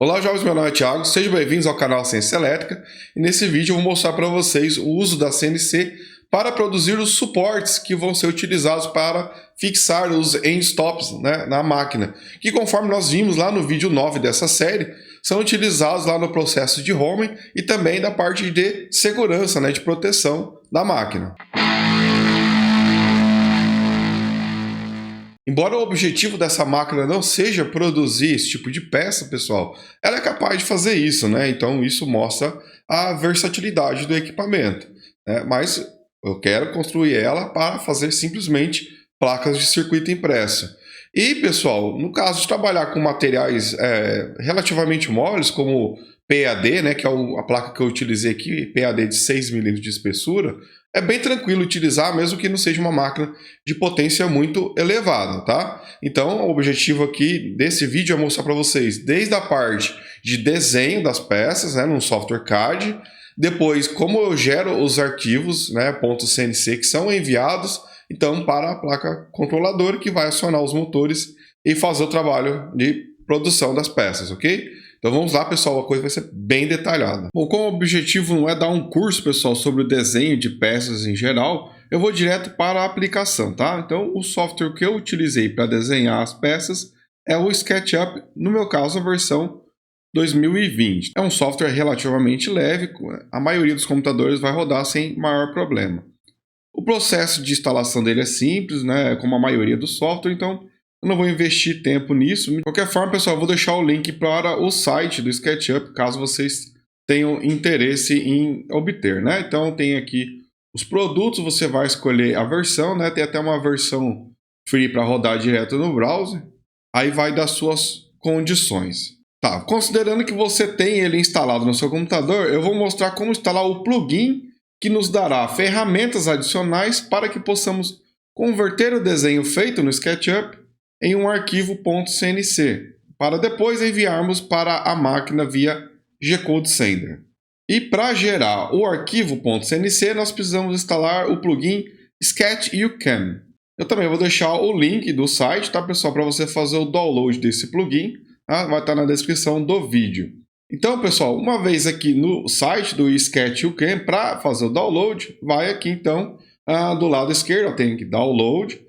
Olá jovens, meu nome é Thiago, sejam bem-vindos ao canal Ciência Elétrica e nesse vídeo eu vou mostrar para vocês o uso da CNC para produzir os suportes que vão ser utilizados para fixar os end-stops, né, na máquina, que conforme nós vimos lá no vídeo 9 dessa série, são utilizados lá no processo de homing e também da parte de segurança, né, de proteção da máquina. Embora o objetivo dessa máquina não seja produzir esse tipo de peça, pessoal, ela é capaz de fazer isso, né? Então isso mostra a versatilidade do equipamento, né? Mas eu quero construir ela para fazer simplesmente placas de circuito impresso. E, pessoal, no caso de trabalhar com materiais relativamente moles, como PAD, né, que é a placa que eu utilizei aqui, PAD de 6 mm de espessura, é bem tranquilo utilizar, mesmo que não seja uma máquina de potência muito elevada, tá? Então, o objetivo aqui desse vídeo é mostrar para vocês desde a parte de desenho das peças, né, no software CAD, depois como eu gero os arquivos, né, .cnc, que são enviados, então, para a placa controladora, que vai acionar os motores e fazer o trabalho de produção das peças, ok? Então vamos lá, pessoal, a coisa vai ser bem detalhada. Bom, como o objetivo não é dar um curso, pessoal, sobre o desenho de peças em geral, eu vou direto para a aplicação, tá? Então o software que eu utilizei para desenhar as peças é o SketchUp, no meu caso a versão 2020. É um software relativamente leve, a maioria dos computadores vai rodar sem maior problema. O processo de instalação dele é simples, né, como a maioria do software, então eu não vou investir tempo nisso. De qualquer forma, pessoal, eu vou deixar o link para o site do SketchUp, caso vocês tenham interesse em obter, né? Então tem aqui os produtos, você vai escolher a versão, né? Tem até uma versão free para rodar direto no browser. Aí vai das suas condições. Tá, considerando que você tem ele instalado no seu computador, eu vou mostrar como instalar o plugin que nos dará ferramentas adicionais para que possamos converter o desenho feito no SketchUp em um arquivo .cnc, para depois enviarmos para a máquina via G-Code Sender. E para gerar o arquivo .cnc, nós precisamos instalar o plugin Sketch You Can. Eu também vou deixar o link do site, tá, pessoal, para você fazer o download desse plugin, tá? Vai estar na descrição do vídeo. Então, pessoal, uma vez aqui no site do Sketch You Can, para fazer o download, vai aqui então do lado esquerdo, tem que download,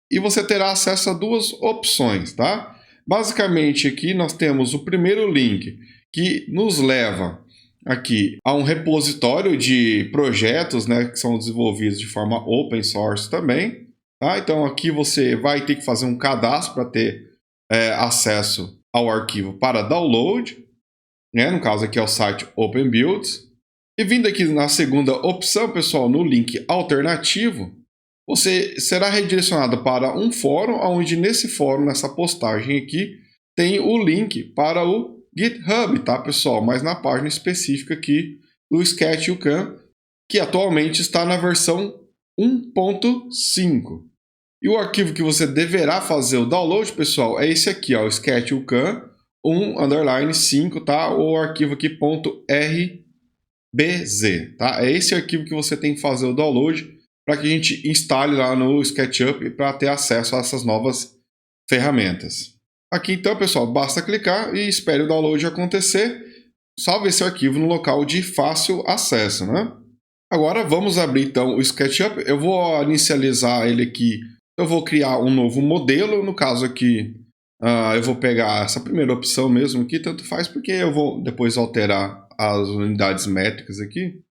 e você terá acesso a duas opções, tá? Basicamente aqui nós temos o primeiro link que nos leva aqui a um repositório de projetos, né, que são desenvolvidos de forma open source também, tá? Então aqui você vai ter que fazer um cadastro para ter acesso ao arquivo para download, né? No caso aqui é o site Open Builds. E vindo aqui na segunda opção, pessoal, no link alternativo, você será redirecionado para um fórum, onde nesse fórum, nessa postagem aqui, tem o link para o GitHub, tá, pessoal? Mas na página específica aqui do Sketch You Can, que atualmente está na versão 1.5. E o arquivo que você deverá fazer o download, pessoal, é esse aqui, ó, o Sketch You Can 1_5, tá? Ou o arquivo aqui .rbz, tá? É esse arquivo que você tem que fazer o download para que a gente instale lá no SketchUp para ter acesso a essas novas ferramentas. Aqui então, pessoal, basta clicar e espere o download acontecer. Salve esse arquivo no local de fácil acesso, né? Agora vamos abrir então o SketchUp. Eu vou inicializar ele aqui. Eu vou criar um novo modelo. No caso aqui, eu vou pegar essa primeira opção mesmo aqui, tanto faz, porque eu vou depois alterar as unidades métricas aqui.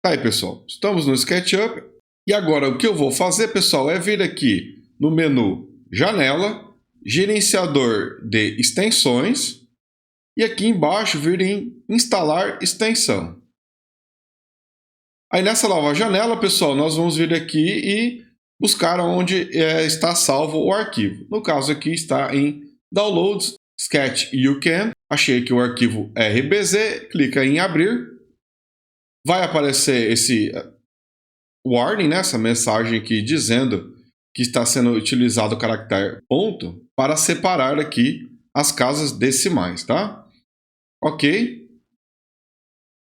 Tá aí, pessoal. Estamos no SketchUp. E agora o que eu vou fazer, pessoal, é vir aqui no menu Janela, Gerenciador de Extensões, e aqui embaixo vir em Instalar Extensão. Aí nessa nova janela, pessoal, nós vamos vir aqui e buscar onde está salvo o arquivo. No caso aqui está em Downloads, Sketch You Can. Achei aqui o arquivo RBZ, clica em Abrir. Vai aparecer esse warning, né, essa mensagem aqui dizendo que está sendo utilizado o caractere ponto para separar aqui as casas decimais, tá? Ok.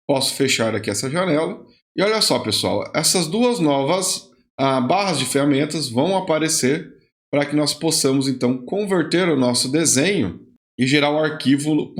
Posso fechar aqui essa janela. E olha só, pessoal, essas duas novas barras de ferramentas vão aparecer para que nós possamos, então, converter o nosso desenho e gerar o arquivo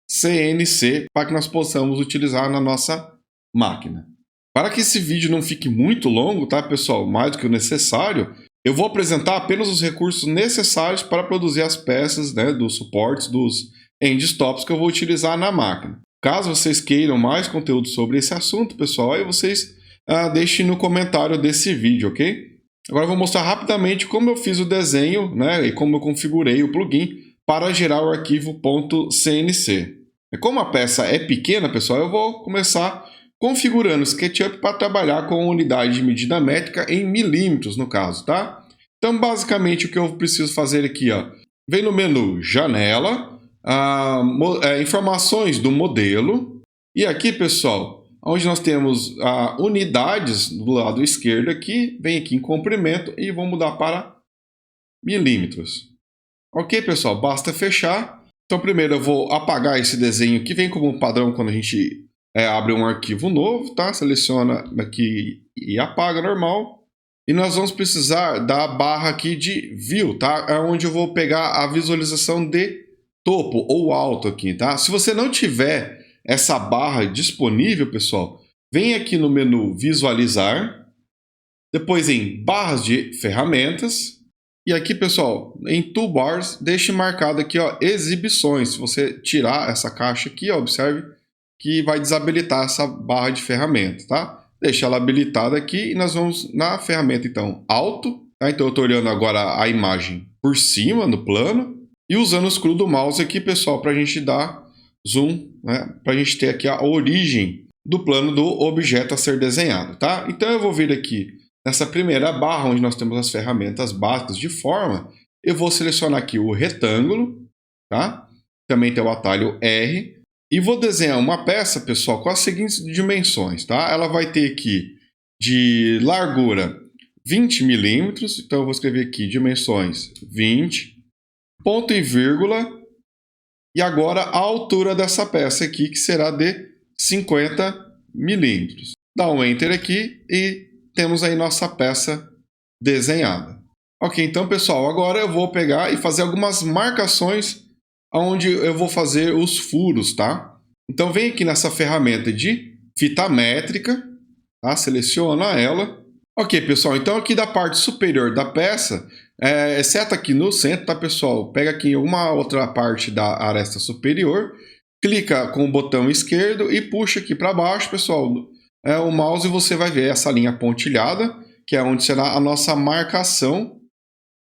CNC para que nós possamos utilizar na nossa máquina. Para que esse vídeo não fique muito longo, tá, pessoal? Mais do que o necessário, eu vou apresentar apenas os recursos necessários para produzir as peças, né, dos suportes, dos endstops que eu vou utilizar na máquina. Caso vocês queiram mais conteúdo sobre esse assunto, pessoal, aí vocês deixem no comentário desse vídeo, ok? Agora eu vou mostrar rapidamente como eu fiz o desenho, né, e como eu configurei o plugin para gerar o arquivo .cnc. E como a peça é pequena, pessoal, eu vou começar configurando o SketchUp para trabalhar com a unidade de medida métrica em milímetros, no caso, tá? Então, basicamente, o que eu preciso fazer aqui, ó, vem no menu Janela, informações do modelo, e aqui, pessoal, onde nós temos unidades do lado esquerdo aqui, vem aqui em comprimento e vou mudar para milímetros. Ok, pessoal, basta fechar. Então, primeiro eu vou apagar esse desenho que vem como padrão quando a gente abre um arquivo novo, tá? Seleciona aqui e apaga normal. E nós vamos precisar da barra aqui de View, tá? É onde eu vou pegar a visualização de topo ou alto aqui, tá? Se você não tiver essa barra disponível, pessoal, vem aqui no menu Visualizar, depois em Barras de Ferramentas, e aqui, pessoal, em Toolbars, deixe marcado aqui, ó, Exibições. Se você tirar essa caixa aqui, ó, observe que vai desabilitar essa barra de ferramentas, tá? Deixa ela habilitada aqui e nós vamos na ferramenta, então, Alto. Tá? Então, eu estou olhando agora a imagem por cima, no plano, e usando o scroll do mouse aqui, pessoal, para a gente dar zoom, né? Para a gente ter aqui a origem do plano do objeto a ser desenhado, tá? Então, eu vou vir aqui nessa primeira barra, onde nós temos as ferramentas básicas de forma, eu vou selecionar aqui o retângulo, tá? Também tem o atalho R. E vou desenhar uma peça, pessoal, com as seguintes dimensões, tá? Ela vai ter aqui de largura 20 milímetros, então eu vou escrever aqui dimensões 20, ponto e vírgula, e agora a altura dessa peça aqui, que será de 50 milímetros. Dá um Enter aqui e temos aí nossa peça desenhada. Ok, então, pessoal, agora eu vou pegar e fazer algumas marcações onde eu vou fazer os furos, tá? Então, vem aqui nessa ferramenta de fita métrica, tá? Seleciona ela. Ok, pessoal, então aqui da parte superior da peça, exceto aqui no centro, tá, pessoal? Pega aqui em alguma outra parte da aresta superior, clica com o botão esquerdo e puxa aqui para baixo, pessoal, o mouse, e você vai ver essa linha pontilhada, que é onde será a nossa marcação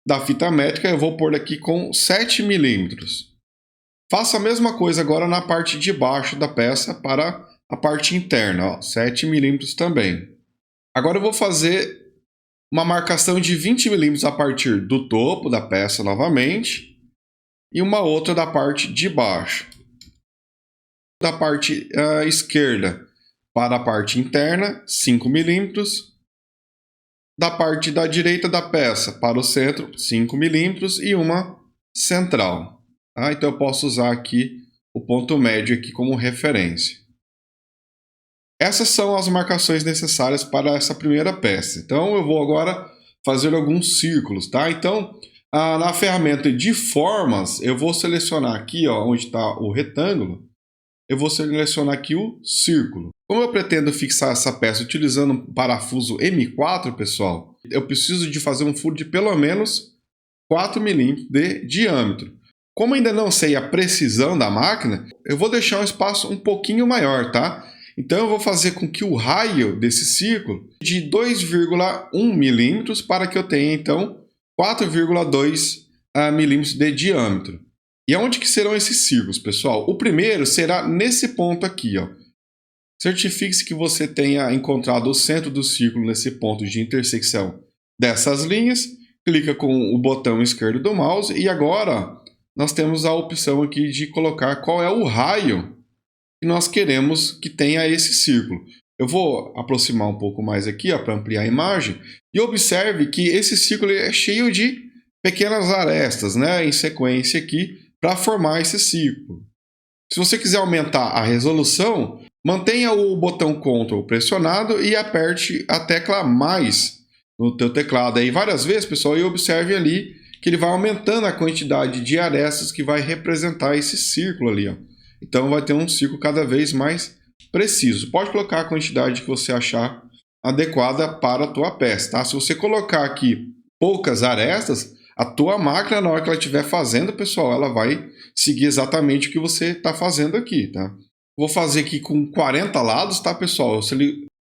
da fita métrica. Eu vou pôr aqui com 7 milímetros. Faça a mesma coisa agora na parte de baixo da peça para a parte interna, ó, 7 milímetros também. Agora eu vou fazer uma marcação de 20 milímetros a partir do topo da peça novamente e uma outra da parte de baixo. Da parte esquerda para a parte interna, 5 milímetros. Da parte da direita da peça para o centro, 5 milímetros e uma central. Tá? Então eu posso usar aqui o ponto médio aqui como referência. Essas são as marcações necessárias para essa primeira peça. Então eu vou agora fazer alguns círculos, tá? Então na ferramenta de formas eu vou selecionar aqui, ó, onde está o retângulo, eu vou selecionar aqui o círculo. Como eu pretendo fixar essa peça utilizando um parafuso M4, pessoal, eu preciso de fazer um furo de pelo menos 4 milímetros de diâmetro. Como ainda não sei a precisão da máquina, eu vou deixar um espaço um pouquinho maior, tá? Então eu vou fazer com que o raio desse círculo de 2,1 milímetros para que eu tenha então 4,2 milímetros de diâmetro. E aonde que serão esses círculos, pessoal? O primeiro será nesse ponto aqui, ó. Certifique-se que você tenha encontrado o centro do círculo nesse ponto de intersecção dessas linhas. Clica com o botão esquerdo do mouse e agora nós temos a opção aqui de colocar qual é o raio que nós queremos que tenha esse círculo. Eu vou aproximar um pouco mais aqui para ampliar a imagem e observe que esse círculo é cheio de pequenas arestas, né, em sequência aqui para formar esse círculo. Se você quiser aumentar a resolução, mantenha o botão Ctrl pressionado e aperte a tecla mais no teu teclado aí várias vezes, pessoal, e observe ali que ele vai aumentando a quantidade de arestas que vai representar esse círculo ali, ó. Então vai ter um círculo cada vez mais preciso. Pode colocar a quantidade que você achar adequada para a tua peça, tá? Se você colocar aqui poucas arestas, a tua máquina, na hora que ela estiver fazendo, pessoal, ela vai seguir exatamente o que você está fazendo aqui, tá? Vou fazer aqui com 40 lados, tá, pessoal?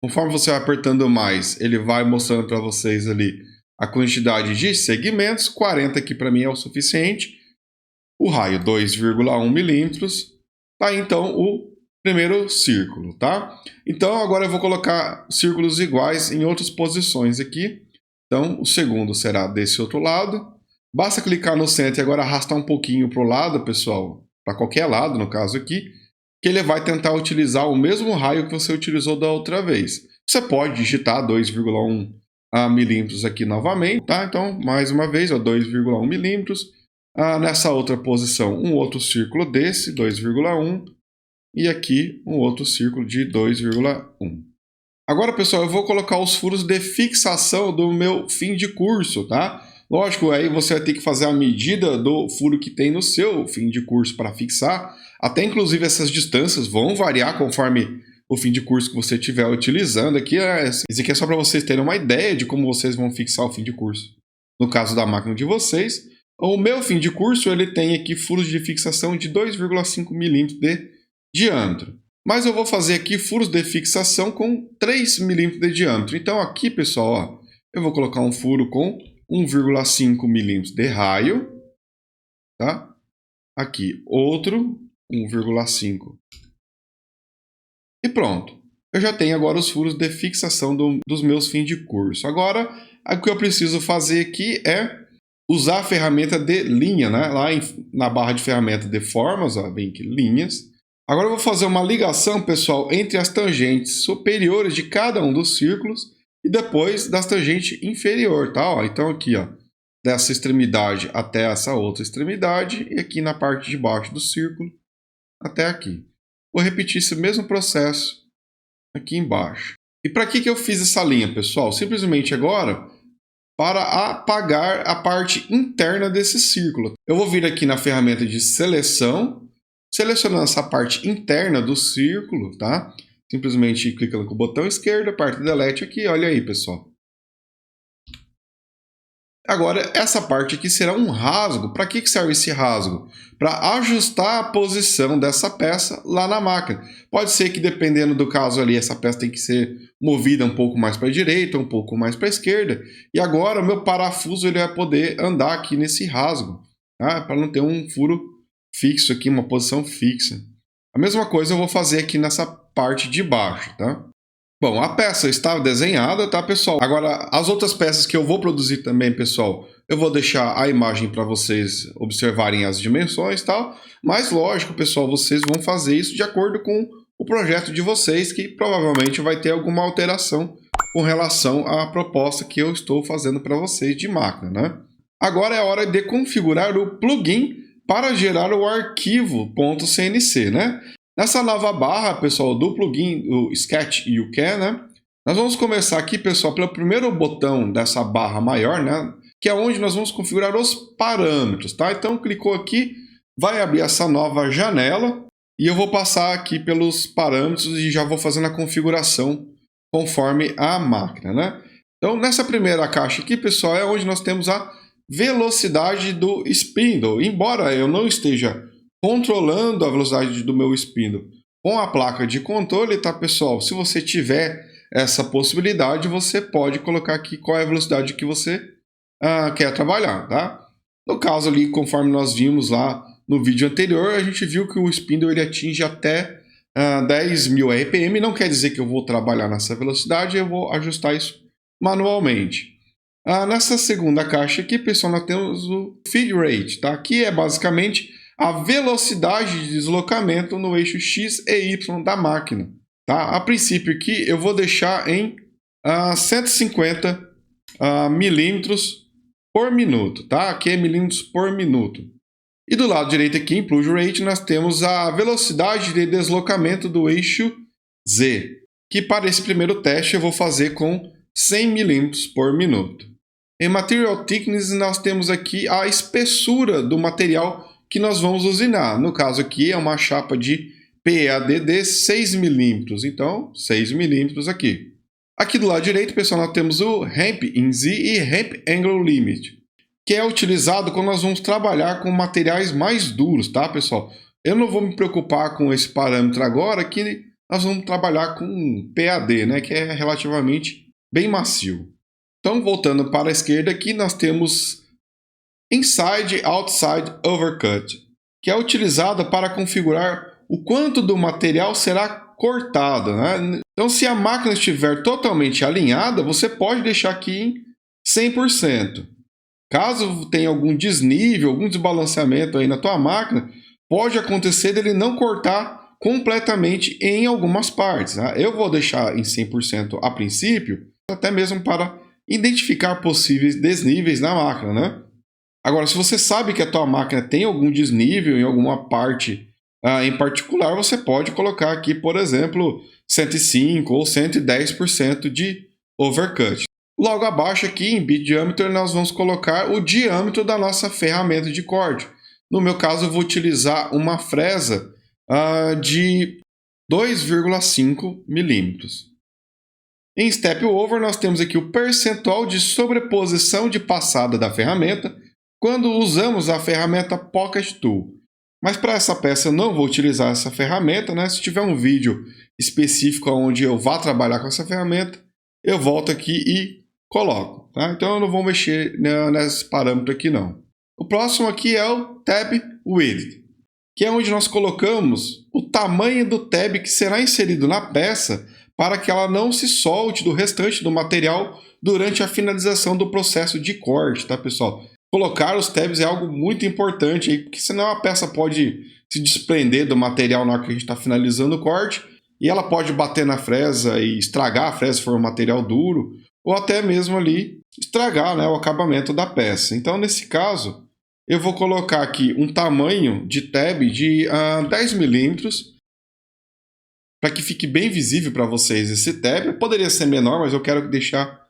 Conforme você vai apertando mais, ele vai mostrando para vocês ali a quantidade de segmentos. 40 aqui para mim é o suficiente. O raio 2,1 milímetros. Tá, então, o primeiro círculo, tá? Então, agora eu vou colocar círculos iguais em outras posições aqui. Então, o segundo será desse outro lado. Basta clicar no centro e agora arrastar um pouquinho para o lado, pessoal, para qualquer lado, no caso aqui, que ele vai tentar utilizar o mesmo raio que você utilizou da outra vez. Você pode digitar 2,1 milímetros aqui novamente, tá? Então, mais uma vez, 2,1 milímetros. Nessa outra posição, um outro círculo desse, 2,1. E aqui, um outro círculo de 2,1. Agora, pessoal, eu vou colocar os furos de fixação do meu fim de curso, tá? Lógico, aí você vai ter que fazer a medida do furo que tem no seu fim de curso para fixar. Até, inclusive, essas distâncias vão variar conforme o fim de curso que você estiver utilizando. Isso aqui é só para vocês terem uma ideia de como vocês vão fixar o fim de curso. No caso da máquina de vocês, o meu fim de curso ele tem aqui furos de fixação de 2,5 milímetros de diâmetro. Mas eu vou fazer aqui furos de fixação com 3 milímetros de diâmetro. Então aqui, pessoal, ó, eu vou colocar um furo com 1,5 milímetros de raio, tá? Aqui outro 1,5. E pronto. Eu já tenho agora os furos de fixação dos meus fins de curso. Agora, o que eu preciso fazer aqui é usar a ferramenta de linha, né? Lá na barra de ferramenta de formas, ó, vem aqui linhas. Agora eu vou fazer uma ligação, pessoal, entre as tangentes superiores de cada um dos círculos e depois das tangentes inferior, tá? Ó, então aqui, ó, dessa extremidade até essa outra extremidade e aqui na parte de baixo do círculo até aqui. Vou repetir esse mesmo processo aqui embaixo. E para que eu fiz essa linha, pessoal? Simplesmente agora para apagar a parte interna desse círculo. Eu vou vir aqui na ferramenta de seleção, selecionando essa parte interna do círculo, tá? Simplesmente clicando com o botão esquerdo, aperta Delete aqui, olha aí, pessoal. Agora, essa parte aqui será um rasgo. Para que serve esse rasgo? Para ajustar a posição dessa peça lá na máquina. Pode ser que, dependendo do caso ali, essa peça tem que ser movida um pouco mais para a direita, um pouco mais para a esquerda. E agora o meu parafuso ele vai poder andar aqui nesse rasgo, tá? Para não ter um furo fixo aqui, uma posição fixa. A mesma coisa eu vou fazer aqui nessa parte de baixo, tá? Bom, a peça está desenhada, tá, pessoal? Agora, as outras peças que eu vou produzir também, pessoal, eu vou deixar a imagem para vocês observarem as dimensões e tal. Mas, lógico, pessoal, vocês vão fazer isso de acordo com o projeto de vocês, que provavelmente vai ter alguma alteração com relação à proposta que eu estou fazendo para vocês de máquina, né? Agora é hora de configurar o plugin para gerar o arquivo .cnc, né? Nessa nova barra, pessoal, do plugin, o Sketch You Can, né? Nós vamos começar aqui, pessoal, pelo primeiro botão dessa barra maior, né? Que é onde nós vamos configurar os parâmetros, tá? Então, clicou aqui, vai abrir essa nova janela e eu vou passar aqui pelos parâmetros e já vou fazendo a configuração conforme a máquina, né? Então, nessa primeira caixa aqui, pessoal, é onde nós temos a velocidade do spindle. Embora eu não esteja controlando a velocidade do meu spindle com a placa de controle, tá, pessoal? Se você tiver essa possibilidade, você pode colocar aqui qual é a velocidade que você quer trabalhar, tá? No caso ali, conforme nós vimos lá no vídeo anterior, a gente viu que o spindle ele atinge até 10.000 RPM. Não quer dizer que eu vou trabalhar nessa velocidade, eu vou ajustar isso manualmente. Nessa segunda caixa aqui, pessoal, nós temos o feed rate, tá? Que é basicamente a velocidade de deslocamento no eixo X e Y da máquina, tá? A princípio aqui eu vou deixar em 150 milímetros por minuto, tá? Aqui é milímetros por minuto. E do lado direito aqui, em plug rate, nós temos a velocidade de deslocamento do eixo Z, que para esse primeiro teste eu vou fazer com 100 milímetros por minuto. Em Material Thickness, nós temos aqui a espessura do material que nós vamos usinar. No caso aqui é uma chapa de PADD 6 milímetros, então 6 milímetros aqui. Aqui do lado direito, pessoal, nós temos o Ramp in Z e Ramp Angle Limit, que é utilizado quando nós vamos trabalhar com materiais mais duros, tá, pessoal? Eu não vou me preocupar com esse parâmetro agora, que nós vamos trabalhar com PAD, né, que é relativamente bem macio. Então, voltando para a esquerda aqui, nós temos Inside Outside Overcut, que é utilizada para configurar o quanto do material será cortado, né? Então, se a máquina estiver totalmente alinhada, você pode deixar aqui em 100%. Caso tenha algum desnível, algum desbalanceamento aí na tua máquina, pode acontecer dele não cortar completamente em algumas partes, né? Eu vou deixar em 100% a princípio, até mesmo para identificar possíveis desníveis na máquina, né? Agora, se você sabe que a tua máquina tem algum desnível em alguma parte em particular, você pode colocar aqui, por exemplo, 105 ou 110% de overcut. Logo abaixo aqui, em bit diameter, nós vamos colocar o diâmetro da nossa ferramenta de corte. No meu caso, eu vou utilizar uma fresa de 2,5 milímetros. Em Step Over, nós temos aqui o percentual de sobreposição de passada da ferramenta quando usamos a ferramenta Pocket Tool. Mas para essa peça eu não vou utilizar essa ferramenta, né? Se tiver um vídeo específico onde eu vá trabalhar com essa ferramenta, eu volto aqui e coloco, tá? Então eu não vou mexer nesse parâmetro aqui não. O próximo aqui é o Tab Width, que é onde nós colocamos o tamanho do tab que será inserido na peça para que ela não se solte do restante do material durante a finalização do processo de corte, tá, pessoal? Colocar os tabs é algo muito importante, porque senão a peça pode se desprender do material na hora que a gente está finalizando o corte e ela pode bater na fresa e estragar a fresa se for um material duro, ou até mesmo ali estragar, né, o acabamento da peça. Então, nesse caso, eu vou colocar aqui um tamanho de tab de 10 milímetros, para que fique bem visível para vocês esse tab. Poderia ser menor, mas eu quero deixar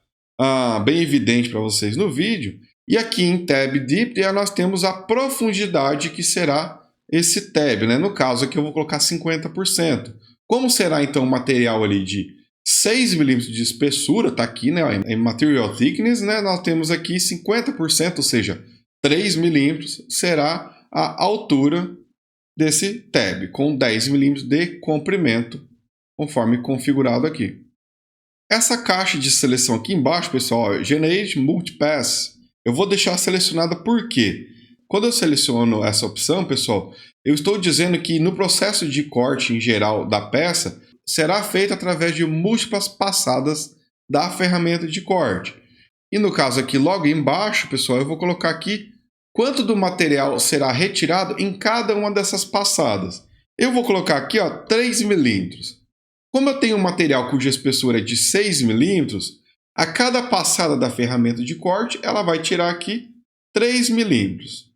bem evidente para vocês no vídeo. E aqui em Tab Deep nós temos a profundidade que será esse tab, né? No caso aqui eu vou colocar 50%. Como será então um material ali de 6 milímetros de espessura, tá aqui, né, em Material Thickness, né? Nós temos aqui 50%, ou seja, 3 milímetros será a altura desse tab, com 10 milímetros de comprimento, conforme configurado aqui. Essa caixa de seleção aqui embaixo, pessoal, Generate Multipass, eu vou deixar selecionada por quê? Quando eu seleciono essa opção, pessoal, eu estou dizendo que no processo de corte em geral da peça, será feito através de múltiplas passadas da ferramenta de corte. E no caso aqui, logo embaixo, pessoal, eu vou colocar aqui quanto do material será retirado em cada uma dessas passadas. Eu vou colocar aqui 3 milímetros. Como eu tenho um material cuja espessura é de 6 milímetros, a cada passada da ferramenta de corte, ela vai tirar aqui 3 milímetros.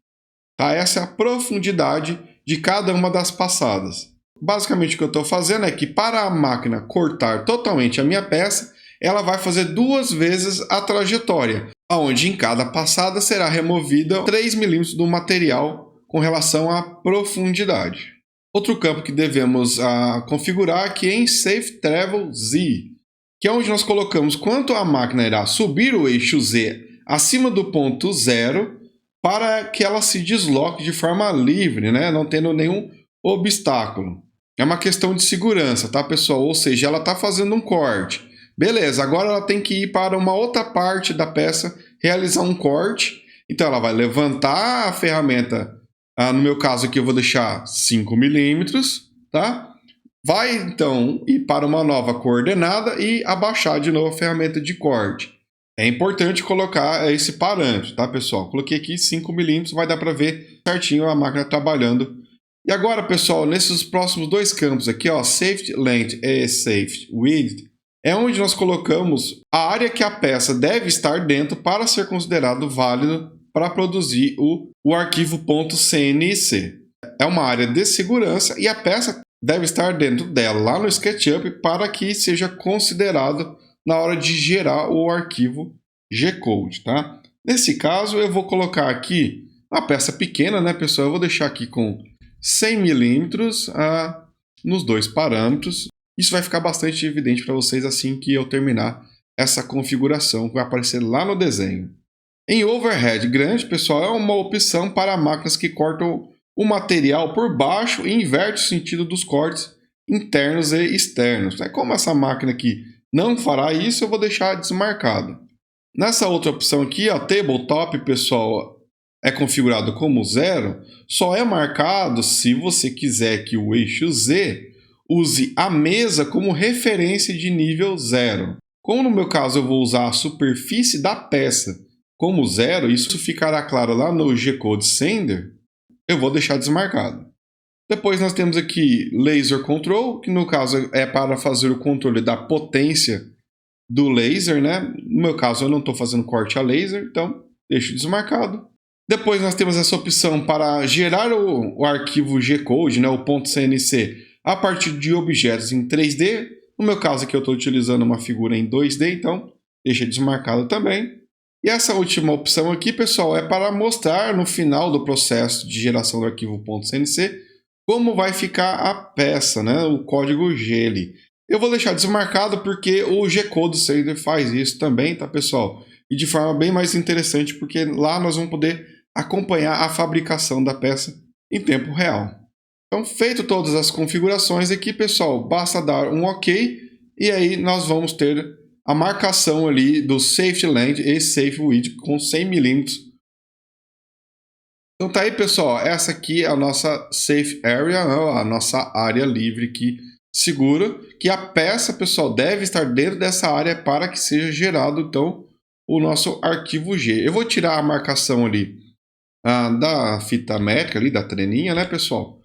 Tá? Essa é a profundidade de cada uma das passadas. Basicamente o que eu estou fazendo é que para a máquina cortar totalmente a minha peça, ela vai fazer 2 vezes a trajetória, onde em cada passada será removida 3 milímetros do material com relação à profundidade. Outro campo que devemos configurar aqui é em Safe Travel Z, que é onde nós colocamos quanto a máquina irá subir o eixo Z acima do ponto 0 para que ela se desloque de forma livre, né? Não tendo nenhum obstáculo. É uma questão de segurança, tá, pessoal? Ou seja, ela está fazendo um corte. Beleza, agora ela tem que ir para uma outra parte da peça, realizar um corte. Então ela vai levantar a ferramenta, no meu caso aqui eu vou deixar 5 milímetros, tá? Vai então ir para uma nova coordenada e abaixar de novo a ferramenta de corte. É importante colocar esse parâmetro, tá, pessoal? Coloquei aqui 5 milímetros, vai dar para ver certinho a máquina trabalhando. E agora, pessoal, nesses próximos 2 campos aqui, Safety Length e Safety Width, é onde nós colocamos a área que a peça deve estar dentro para ser considerado válido para produzir o arquivo .cnic. É uma área de segurança e a peça deve estar dentro dela, lá no SketchUp, para que seja considerado na hora de gerar o arquivo G-Code, tá? Nesse caso, eu vou colocar aqui Uma peça pequena, né, pessoal? Eu vou deixar aqui com 100 milímetros nos dois parâmetros. Isso vai ficar bastante evidente para vocês assim que eu terminar essa configuração que vai aparecer lá no desenho. Em overhead grande, pessoal, é uma opção para máquinas que cortam o material por baixo e inverte o sentido dos cortes internos e externos. Como essa máquina aqui não fará isso, eu vou deixar desmarcado. Nessa outra opção aqui, a tabletop, pessoal, é configurado como 0, só é marcado se você quiser que o eixo Z use a mesa como referência de nível 0. Como no meu caso eu vou usar a superfície da peça como 0, isso ficará claro lá no G-Code Sender, eu vou deixar desmarcado. Depois nós temos aqui Laser Control, que no caso é para fazer o controle da potência do laser, né? No meu caso eu não estou fazendo corte a laser, então deixo desmarcado. Depois nós temos essa opção para gerar o arquivo G-Code, né? O .cnc, a partir de objetos em 3D. No meu caso aqui eu estou utilizando uma figura em 2D, então deixa desmarcado também. E essa última opção aqui, pessoal, é para mostrar no final do processo de geração do arquivo .cnc como vai ficar a peça, né? O código GELI. Eu vou deixar desmarcado porque o G-Code Sender faz isso também, tá, pessoal? E de forma bem mais interessante, porque lá nós vamos poder acompanhar a fabricação da peça em tempo real. Então, feito todas as configurações aqui, pessoal, basta dar um OK e aí nós vamos ter a marcação ali do Safety Land e Safe Width com 100 milímetros. Então tá aí, pessoal, essa aqui é a nossa Safe Area, a nossa área livre que segura, que a peça, pessoal, deve estar dentro dessa área para que seja gerado, então, o nosso arquivo G. Eu vou tirar a marcação ali da fita métrica, ali, da treninha, né, pessoal?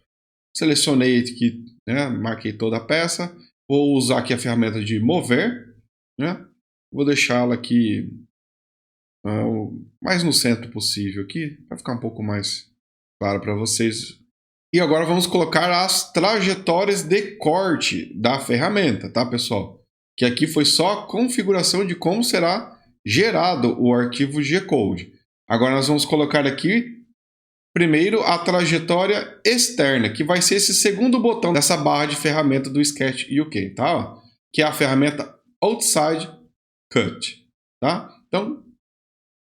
Selecionei aqui, né, marquei toda a peça. Vou usar aqui a ferramenta de mover, né? Vou deixá-la aqui mais no centro possível aqui, para ficar um pouco mais claro para vocês. E agora vamos colocar as trajetórias de corte da ferramenta, tá, pessoal? Que aqui foi só a configuração de como será gerado o arquivo G-Code. Agora nós vamos colocar aqui, primeiro, a trajetória externa, que vai ser esse segundo botão dessa barra de ferramenta do Sketch UK, tá? Que é a ferramenta Outside Cut, tá? Então,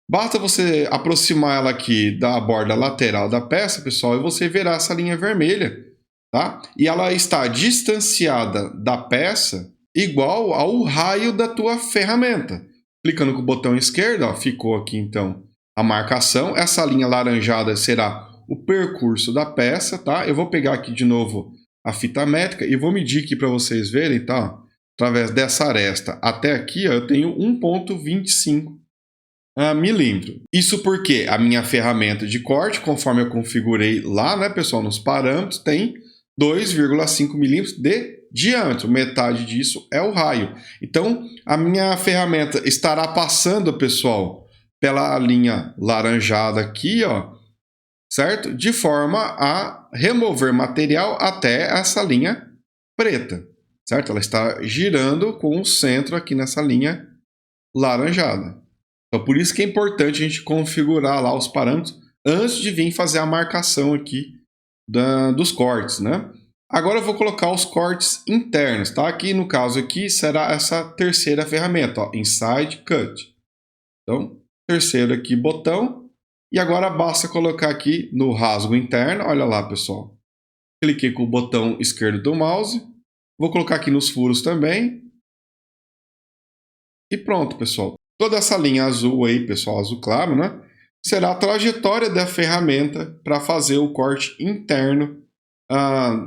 basta você aproximar ela aqui da borda lateral da peça, pessoal, e você verá essa linha vermelha, tá? E ela está distanciada da peça igual ao raio da tua ferramenta. Clicando com o botão esquerdo, ó, ficou aqui então a marcação. Essa linha laranjada será o percurso da peça, tá? Eu vou pegar aqui de novo a fita métrica e vou medir aqui para vocês verem, tá? Através dessa aresta até aqui, ó, eu tenho 1,25 milímetro. Isso porque a minha ferramenta de corte, conforme eu configurei lá, né, pessoal, nos parâmetros, tem 2,5 milímetros de diâmetro. Metade disso é o raio. Então, a minha ferramenta estará passando, pessoal, pela linha laranjada aqui, ó, certo? De forma a remover material até essa linha preta, certo? Ela está girando com o centro aqui nessa linha laranjada. Então, por isso que é importante a gente configurar lá os parâmetros antes de vir fazer a marcação aqui dos cortes, né? Agora eu vou colocar os cortes internos, tá? Aqui no caso aqui será essa terceira ferramenta, ó, Inside Cut. Então, terceiro aqui botão. E agora basta colocar aqui no rasgo interno, olha lá, pessoal. Cliquei com o botão esquerdo do mouse. Vou colocar aqui nos furos também. E pronto, pessoal. Toda essa linha azul aí, pessoal, azul claro, né? Será a trajetória da ferramenta para fazer o corte interno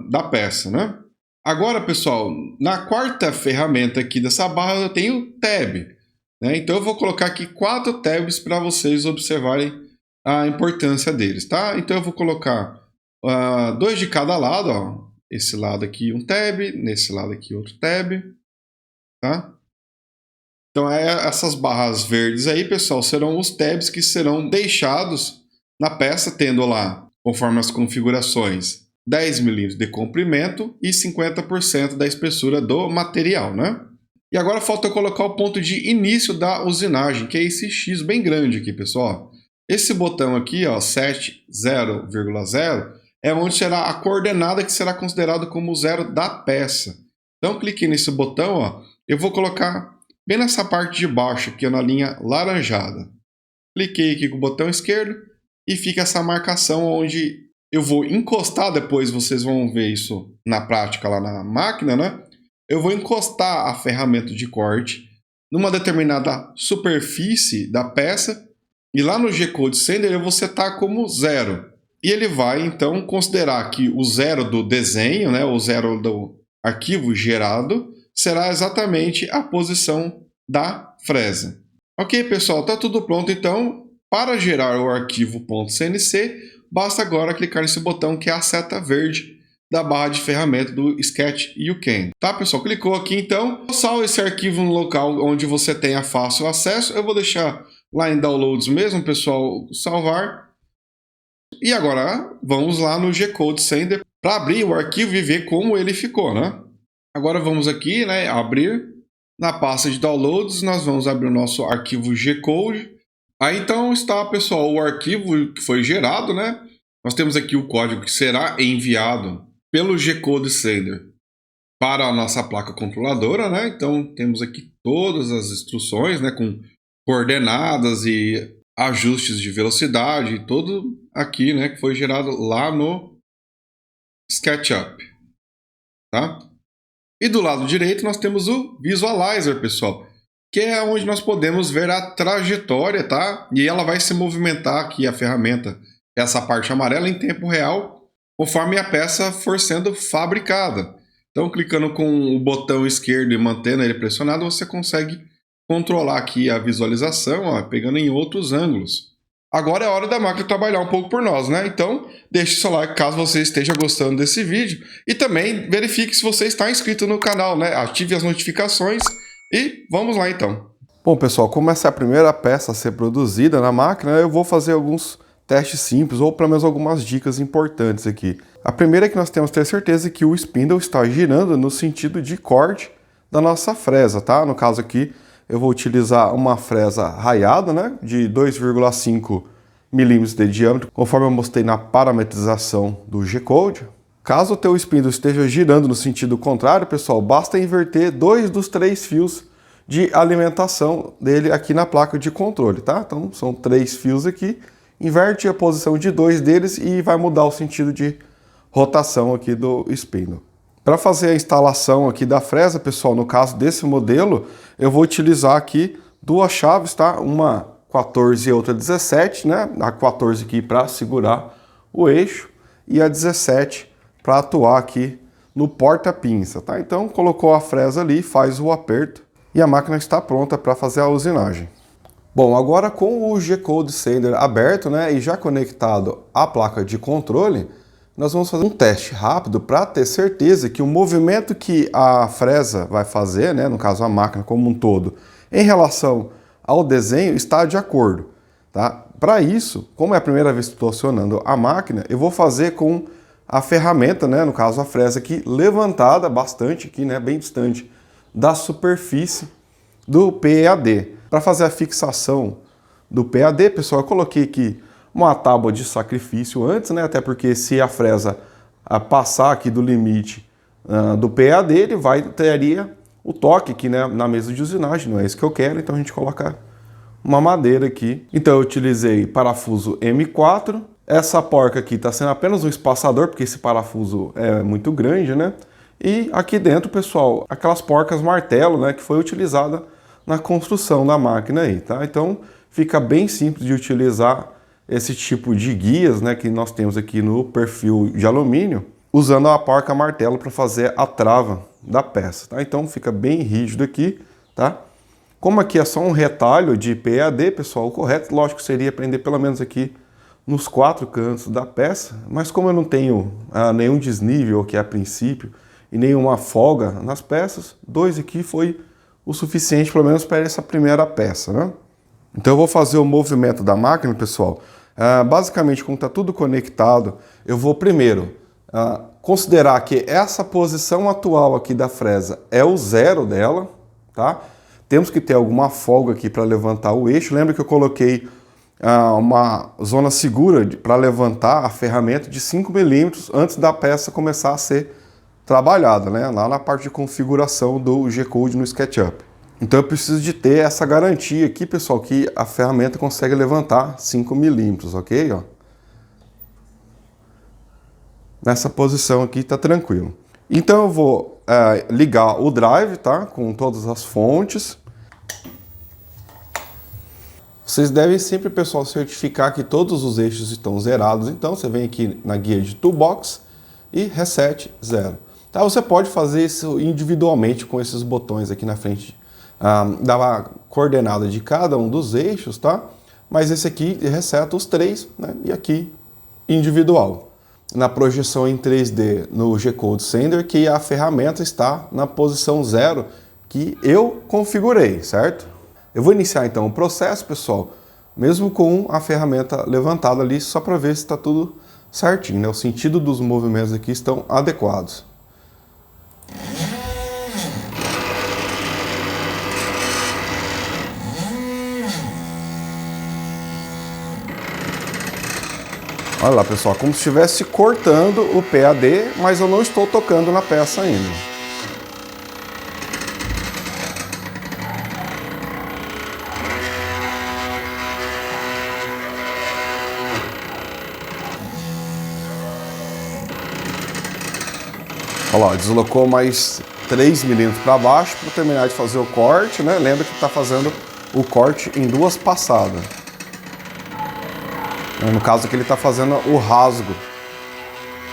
da peça, né? Agora, pessoal, na quarta ferramenta aqui dessa barra eu tenho Tab, né? Então eu vou colocar aqui 4 tabs para vocês observarem a importância deles, tá? Então eu vou colocar 2 de cada lado, ó. Esse lado aqui um tab, nesse lado aqui outro tab, tá? Então essas barras verdes aí, pessoal, serão os tabs que serão deixados na peça, tendo lá, conforme as configurações, 10 milímetros de comprimento e 50% da espessura do material, né? E agora falta eu colocar o ponto de início da usinagem, que é esse X bem grande aqui, pessoal. Esse botão aqui, ó, 70,0, é onde será a coordenada que será considerado como o zero da peça. Então, cliquei nesse botão, ó, eu vou colocar bem nessa parte de baixo, aqui na linha laranjada. Cliquei aqui com o botão esquerdo e fica essa marcação onde eu vou encostar, depois vocês vão ver isso na prática lá na máquina, né? Eu vou encostar a ferramenta de corte numa determinada superfície da peça e lá no G-Code Sender eu vou setar como 0. E ele vai, então, considerar que o 0 do desenho, né, o 0 do arquivo gerado, será exatamente a posição da fresa. Ok, pessoal, está tudo pronto, então. Para gerar o arquivo .cnc, basta agora clicar nesse botão que é a seta verde da barra de ferramenta do Sketch You Can. Tá, pessoal? Clicou aqui, então. Salve esse arquivo no local onde você tenha fácil acesso. Eu vou deixar lá em Downloads mesmo, pessoal, salvar. E agora vamos lá no G-Code Sender para abrir o arquivo e ver como ele ficou, né? Agora vamos aqui, né, abrir. Na pasta de Downloads, nós vamos abrir o nosso arquivo G-Code. Aí então está, pessoal, o arquivo que foi gerado, né? Nós temos aqui o código que será enviado pelo G-Code Sender para a nossa placa controladora, né? Então temos aqui todas as instruções, né, com coordenadas e ajustes de velocidade, tudo aqui, né, que foi gerado lá no SketchUp, tá? E do lado direito nós temos o Visualizer, pessoal, que é onde nós podemos ver a trajetória, tá? E ela vai se movimentar aqui, a ferramenta, essa parte amarela, em tempo real, conforme a peça for sendo fabricada. Então, clicando com o botão esquerdo e mantendo ele pressionado, você consegue controlar aqui a visualização, ó, pegando em outros ângulos. Agora é hora da máquina trabalhar um pouco por nós, né? Então, deixe seu like caso você esteja gostando desse vídeo. E também verifique se você está inscrito no canal, né? Ative as notificações e vamos lá então. Bom, pessoal, como essa é a primeira peça a ser produzida na máquina, eu vou fazer alguns testes simples ou pelo menos algumas dicas importantes aqui. A primeira é que nós temos que ter certeza que o spindle está girando no sentido de corte da nossa fresa, tá? No caso aqui, eu vou utilizar uma fresa raiada, né, de 2,5 milímetros de diâmetro, conforme eu mostrei na parametrização do G-Code. Caso o teu spindle esteja girando no sentido contrário, pessoal, basta inverter 2 dos 3 fios de alimentação dele aqui na placa de controle, tá? Então, são 3 fios aqui, inverte a posição de 2 deles e vai mudar o sentido de rotação aqui do spindle. Para fazer a instalação aqui da fresa, pessoal, no caso desse modelo, eu vou utilizar aqui duas chaves, tá? Uma 14 e outra 17, né? A 14 aqui para segurar o eixo e a 17 para atuar aqui no porta-pinça, tá? Então, colocou a fresa ali, faz o aperto e a máquina está pronta para fazer a usinagem. Bom, agora com o G-Code Sender aberto, né, e já conectado à placa de controle, nós vamos fazer um teste rápido para ter certeza que o movimento que a fresa vai fazer, né, no caso a máquina como um todo, em relação ao desenho está de acordo, tá? Para isso, como é a primeira vez que estou acionando a máquina, eu vou fazer com a ferramenta, né, no caso a fresa aqui, levantada bastante aqui, né, bem distante da superfície do PEAD. Para fazer a fixação do PEAD, pessoal, eu coloquei aqui uma tábua de sacrifício antes, né? Até porque se a fresa passar aqui do limite do PEAD, ele teria o toque aqui, né, na mesa de usinagem, não é isso que eu quero, então a gente coloca uma madeira aqui. Então eu utilizei parafuso M4, essa porca aqui está sendo apenas um espaçador, porque esse parafuso é muito grande, né? E aqui dentro, pessoal, aquelas porcas martelo, né, que foi utilizada na construção da máquina aí, tá? Então fica bem simples de utilizar esse tipo de guias, né, que nós temos aqui no perfil de alumínio, usando a porca martelo para fazer a trava da peça, tá? Então fica bem rígido aqui, tá? Como aqui é só um retalho de PEAD, pessoal, o correto, lógico, seria prender pelo menos aqui nos 4 cantos da peça, mas como eu não tenho nenhum desnível aqui a princípio e nenhuma folga nas peças, 2 aqui foi o suficiente pelo menos para essa primeira peça, né? Então eu vou fazer o movimento da máquina, pessoal. Basicamente, como está tudo conectado, eu vou primeiro considerar que essa posição atual aqui da fresa é o 0 dela, tá? Temos que ter alguma folga aqui para levantar o eixo. Lembra que eu coloquei uma zona segura para levantar a ferramenta de 5 milímetros antes da peça começar a ser trabalhada, né? Lá na parte de configuração do G-Code no SketchUp. Então eu preciso de ter essa garantia aqui, pessoal, que a ferramenta consegue levantar 5 milímetros, ok? Ó. Nessa posição aqui tá tranquilo. Então eu vou ligar o drive, tá? Com todas as fontes. Vocês devem sempre, pessoal, certificar que todos os eixos estão zerados. Então você vem aqui na guia de Toolbox e Reset Zero. Tá? Você pode fazer isso individualmente com esses botões aqui na frente da coordenada de cada um dos eixos, tá? Mas esse aqui reseta os três, né? E aqui individual. Na projeção em 3D no G-Code Sender, que a ferramenta está na posição 0 que eu configurei, certo? Eu vou iniciar então o processo, pessoal, mesmo com a ferramenta levantada ali, só para ver se está tudo certinho, né? O sentido dos movimentos aqui estão adequados. Olha lá, pessoal, como se estivesse cortando o PAD, mas eu não estou tocando na peça ainda. Olha lá, deslocou mais 3 milímetros para baixo para terminar de fazer o corte, né? Lembra que está fazendo o corte em 2 passadas. No caso aqui ele está fazendo o rasgo.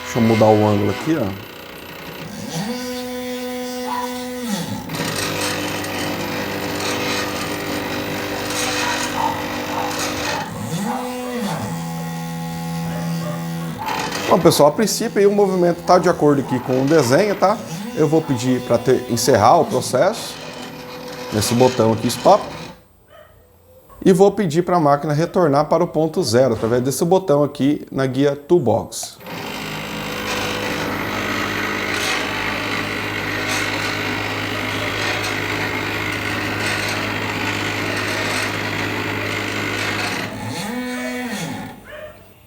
Deixa eu mudar o ângulo aqui, ó. Bom, pessoal, a princípio aí o movimento está de acordo aqui com o desenho, tá? Eu vou pedir para encerrar o processo nesse botão aqui, Stop. E vou pedir para a máquina retornar para o ponto 0 através desse botão aqui na guia Toolbox.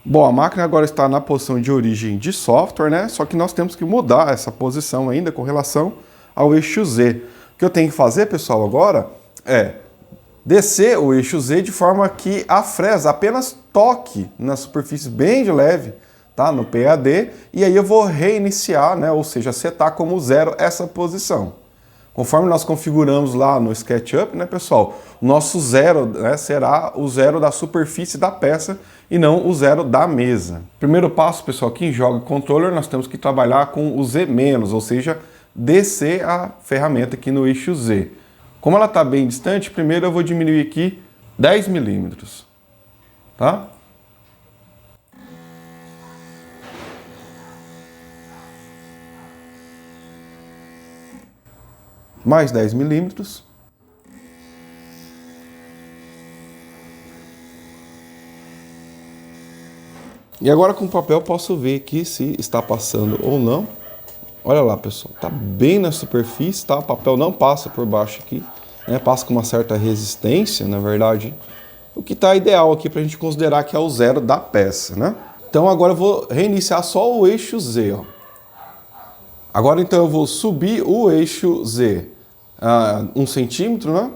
Bom, a máquina agora está na posição de origem de software, né? Só que nós temos que mudar essa posição ainda com relação ao eixo Z. O que eu tenho que fazer, pessoal, agora é descer o eixo Z de forma que a fresa apenas toque na superfície bem de leve, tá? No PAD, e aí eu vou reiniciar, né? Ou seja, setar como 0 essa posição. Conforme nós configuramos lá no SketchUp, né, pessoal, o nosso 0, né, será o 0 da superfície da peça e não o 0 da mesa. Primeiro passo, pessoal, quem joga controller, nós temos que trabalhar com o Z-, ou seja, descer a ferramenta aqui no eixo Z. Como ela está bem distante, primeiro eu vou diminuir aqui 10 milímetros, tá? Mais 10 milímetros. E agora com o papel posso ver aqui se está passando ou não. Olha lá, pessoal, tá bem na superfície, tá? O papel não passa por baixo aqui, né? Passa com uma certa resistência, na verdade. O que está ideal aqui para a gente considerar que é o 0 da peça, né? Então agora eu vou reiniciar só o eixo Z, ó. Agora então eu vou subir o eixo Z 1 centímetro, né?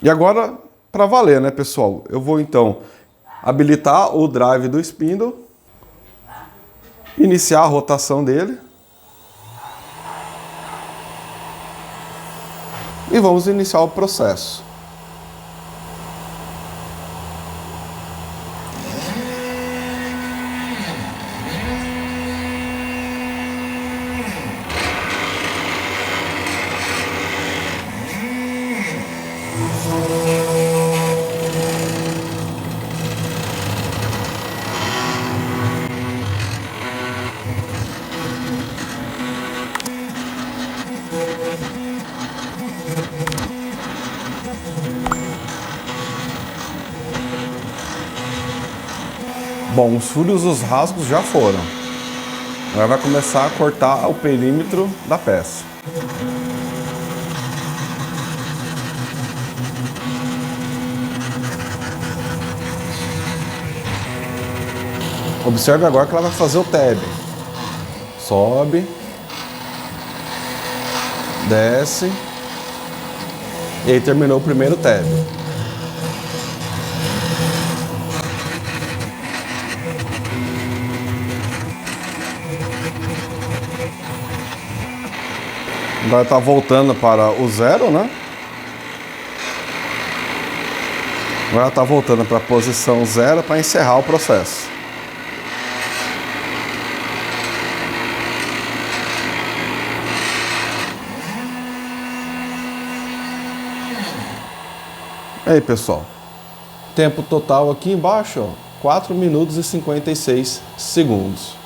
E agora, para valer, né, pessoal? Eu vou então habilitar o drive do spindle, iniciar a rotação dele. E vamos iniciar o processo. Bom, os furos, os rasgos já foram. Agora vai começar a cortar o perímetro da peça. Observe agora que ela vai fazer o tab. Sobe, desce, e aí terminou o primeiro tab. Agora está voltando para o 0, né? Agora está voltando para a posição 0 para encerrar o processo. Aí, pessoal, tempo total aqui embaixo, ó, 4 minutos e 56 segundos.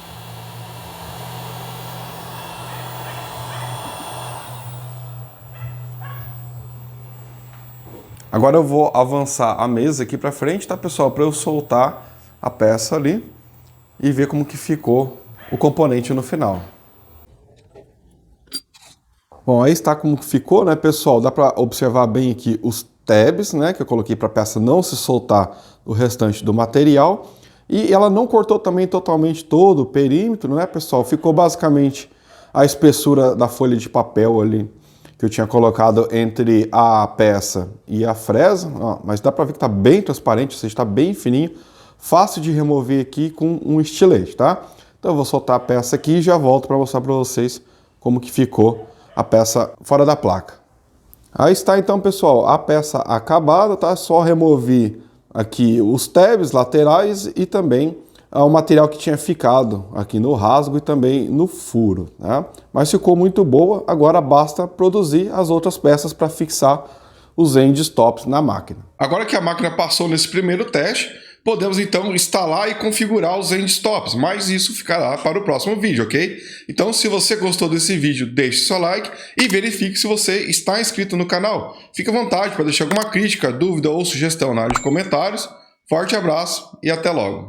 Agora eu vou avançar a mesa aqui para frente, tá, pessoal, para eu soltar a peça ali e ver como que ficou o componente no final. Bom, aí está como ficou, né, pessoal? Dá para observar bem aqui os tabs, né, que eu coloquei para a peça não se soltar o restante do material. E ela não cortou também totalmente todo o perímetro, né, pessoal? Ficou basicamente a espessura da folha de papel ali que eu tinha colocado entre a peça e a fresa, ó, mas dá para ver que está bem transparente, ou seja, está bem fininho, fácil de remover aqui com um estilete, tá? Então eu vou soltar a peça aqui e já volto para mostrar para vocês como que ficou a peça fora da placa. Aí está então, pessoal, a peça acabada, tá? Só remover aqui os tabs laterais e também o material que tinha ficado aqui no rasgo e também no furo, né? Mas ficou muito boa, agora basta produzir as outras peças para fixar os end stops na máquina. Agora que a máquina passou nesse primeiro teste, podemos então instalar e configurar os end stops, mas isso ficará para o próximo vídeo, ok? Então, se você gostou desse vídeo, deixe seu like e verifique se você está inscrito no canal. Fique à vontade para deixar alguma crítica, dúvida ou sugestão na área de comentários. Forte abraço e até logo!